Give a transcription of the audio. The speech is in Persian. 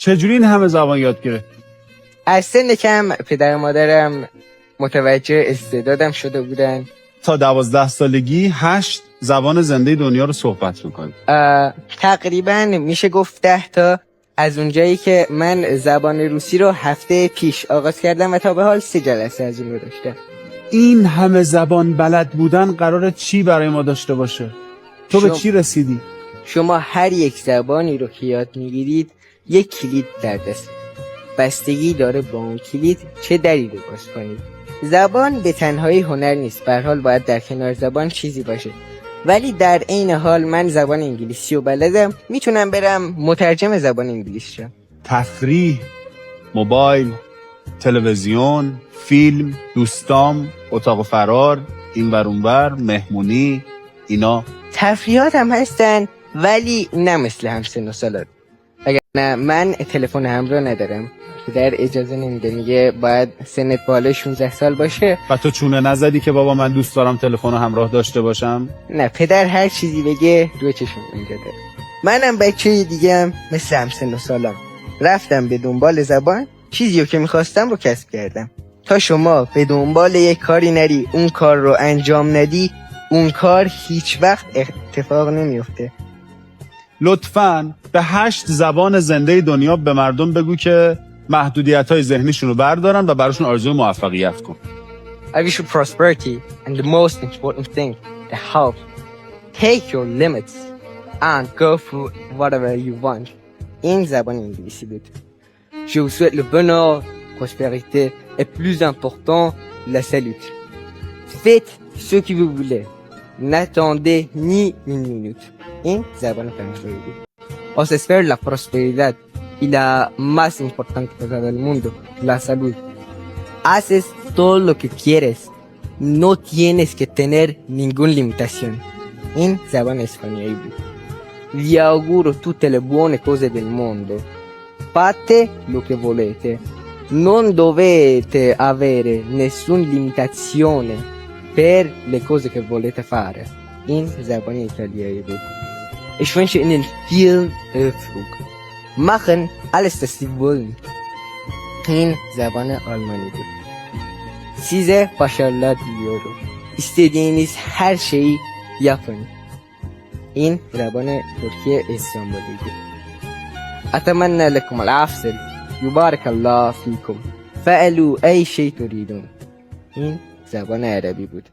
چجوری این همه زبان یاد گرفت؟ از سن کم پدر و مادرم متوجه استعدادم شده بودن. تا 12 سالگی 8 زبان زنده دنیا رو صحبت میکنی. تقریبا میشه گفت 10 تا، از اونجایی که من زبان روسی رو هفته پیش آغاز کردم و تا به حال 3 جلسه از اون رو داشتم. این همه زبان بلد بودن قراره چی برای ما داشته باشه؟ تو به چی رسیدی؟ شما هر یک زبانی رو که یاد میگیرید یک کلید در دست، بستگی داره با اون کلید چه دری رو باز کنید. زبان به تنهایی هنر نیست، به هر حال باید در کنار زبان چیزی باشه. ولی در عین حال من زبان انگلیسی رو بلدم، میتونم برم مترجم زبان انگلیسی شم. تفریح، موبایل، تلویزیون، فیلم، دوستام، اتاق فرار، این ور اون ور، مهمونی، اینا تفریحات هم هستن ولی نه مثل همسن و سالات. اگر نه، من تلفن همراه ندارم، پدر اجازه نمیده، میگه باید سنت بالای 16 سال باشه. و تو چونه نزدی که بابا من دوست دارم تلفن همراه داشته باشم؟ نه، پدر هر چیزی بگه دو چشم میگه. منم بچه دیگه هم مثل همسن و سالم رفتم به دنبال زبان، چیزی رو که میخواستم رو کسب کردم. تا شما به دنبال یک کاری نری، اون کار رو انجام ندی، اون کار هیچ وقت اتفاق نمیفته. لطفاً به 8 زبان زنده دنیا به مردم بگو که محدودیت‌های ذهنیشون رو بردارن و براشون آرزوی موفقیت کن. I wish you prosperity and the most important thing, the health. Take your limits and go through whatever you want. این زبان انگلیسی بود. Je vous souhaite le bonheur, prospérité et plus important, la salute. Faites ce que vous voulez. N'attendez ni une minute. این زبان فرانسوی بود. Os espero la prosperidad y la más importante cosa del mundo, la salud. Haces todo lo que quieres. No tienes que tener ninguna limitación. این زبان اسپانیایی بود. Vi auguro tutte le buone cose del mondo. Fate lo che volete. Non dovete avere nessuna limitazione per le cose che volete fare. این زبان ایتالیایی بود. Ich wünsche Ihnen viel Erfolg. Machen alles, was Sie wollen. این زبان آلمانی بود. Size başarılar diliyorum. İstediğiniz her şeyi yapın. این زبان ترکیه استانبولی بود. أتمنى لكم العافية. يبارك الله فيكم. فعلوا أي شيء تريدون. این زبان عربی بود.